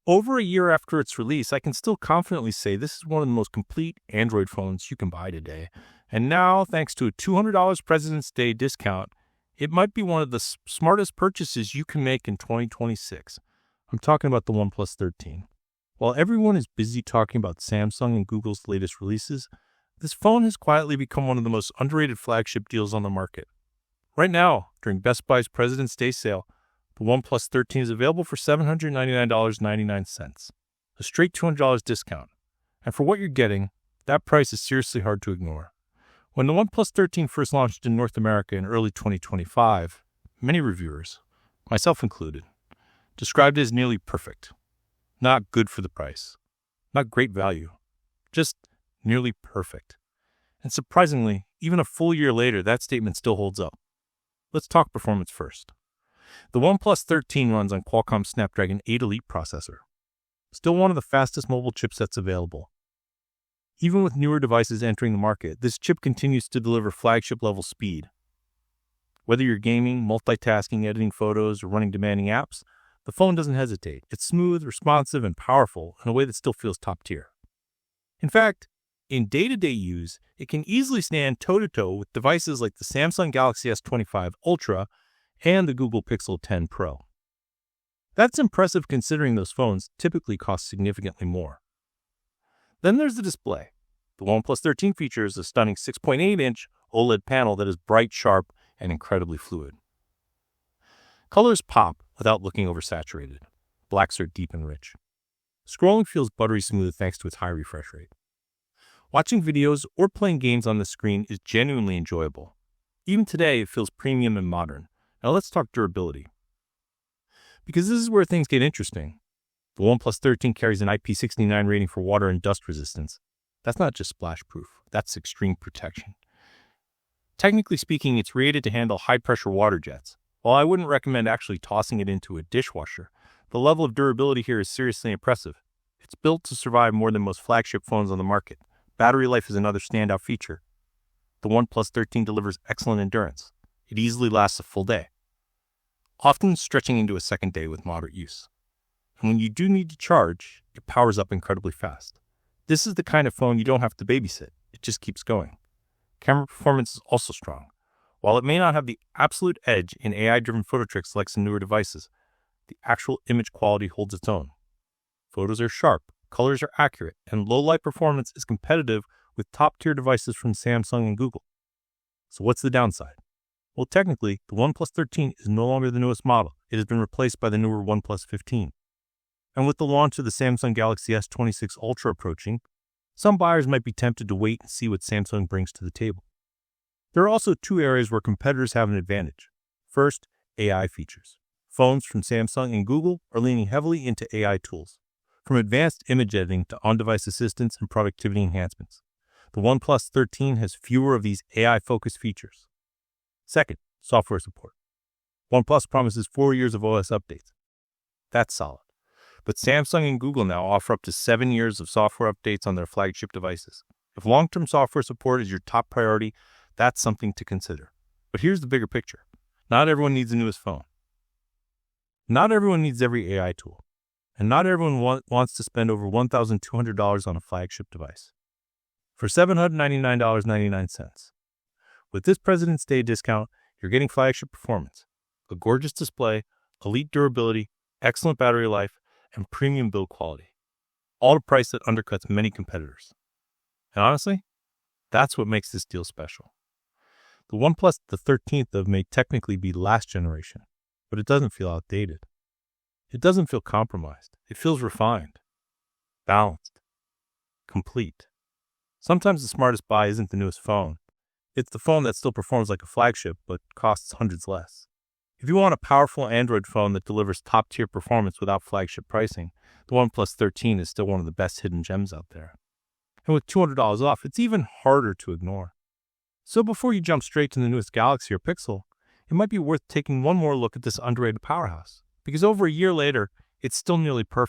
Over a year after its release, I can still confidently say this is one of the most complete Android phones you can buy today. And now, thanks to a $200 President's Day discount, it might be one of the smartest purchases you can make in 2026. I'm talking about the OnePlus 13. While everyone is busy talking about Samsung and Google's latest releases, this phone has quietly become one of the most underrated flagship deals on the market. Right now, during Best Buy's President's Day sale, the OnePlus 13 is available for $799.99, a straight $200 discount. And for what you're getting, that price is seriously hard to ignore. When the OnePlus 13 first launched in North America in early 2025, many reviewers, myself included, described it as nearly perfect. Not good for the price, not great value, just nearly perfect. And surprisingly, even a full year later, that statement still holds up. Let's talk performance first. The OnePlus 13 runs on Qualcomm's Snapdragon 8 Elite processor, still one of the fastest mobile chipsets available. Even with newer devices entering the market, this chip continues to deliver flagship-level speed. Whether you're gaming, multitasking, editing photos, or running demanding apps, the phone doesn't hesitate. It's smooth, responsive, and powerful in a way that still feels top tier. In fact, in day-to-day use, it can easily stand toe-to-toe with devices like the Samsung Galaxy S26 Ultra and the Google Pixel 10 Pro. That's impressive considering those phones typically cost significantly more. Then there's the display. The OnePlus 13 features a stunning 6.8-inch OLED panel that is bright, sharp, and incredibly fluid. Colors pop without looking oversaturated. Blacks are deep and rich. Scrolling feels buttery smooth thanks to its high refresh rate. Watching videos or playing games on the screen is genuinely enjoyable. Even today, it feels premium and modern. Now let's talk durability. Because this is where things get interesting. The OnePlus 13 carries an IP69 rating for water and dust resistance. That's not just splash-proof, that's extreme protection. Technically speaking, it's rated to handle high-pressure water jets. While I wouldn't recommend actually tossing it into a dishwasher, the level of durability here is seriously impressive. It's built to survive more than most flagship phones on the market. Battery life is another standout feature. The OnePlus 13 delivers excellent endurance. It easily lasts a full day, often stretching into a second day with moderate use. And when you do need to charge, it powers up incredibly fast. This is the kind of phone you don't have to babysit. It just keeps going. Camera performance is also strong. While it may not have the absolute edge in AI-driven photo tricks like some newer devices, the actual image quality holds its own. Photos are sharp, colors are accurate, and low-light performance is competitive with top-tier devices from Samsung and Google. So what's the downside? Well, technically, the OnePlus 13 is no longer the newest model. It has been replaced by the newer OnePlus 15. And with the launch of the Samsung Galaxy S26 Ultra approaching, some buyers might be tempted to wait and see what Samsung brings to the table. There are also two areas where competitors have an advantage. First, AI features. Phones from Samsung and Google are leaning heavily into AI tools, from advanced image editing to on-device assistance and productivity enhancements. The OnePlus 13 has fewer of these AI-focused features. Second, software support. OnePlus promises 4 years of OS updates. That's solid. But Samsung and Google now offer up to 7 years of software updates on their flagship devices. If long-term software support is your top priority, that's something to consider. But here's the bigger picture. Not everyone needs the newest phone. Not everyone needs every AI tool. And not everyone wants to spend over $1,200 on a flagship device. For $799.99. With this President's Day discount, you're getting flagship performance, a gorgeous display, elite durability, excellent battery life, and premium build quality, all at a price that undercuts many competitors. And honestly, that's what makes this deal special. The OnePlus, the 13th of, may technically be last generation, but it doesn't feel outdated. It doesn't feel compromised. It feels refined, balanced, complete. Sometimes the smartest buy isn't the newest phone. It's the phone that still performs like a flagship, but costs hundreds less. If you want a powerful Android phone that delivers top-tier performance without flagship pricing, the OnePlus 13 is still one of the best hidden gems out there. And with $200 off, it's even harder to ignore. So before you jump straight to the newest Galaxy or Pixel, it might be worth taking one more look at this underrated powerhouse. Because over a year later, it's still nearly perfect.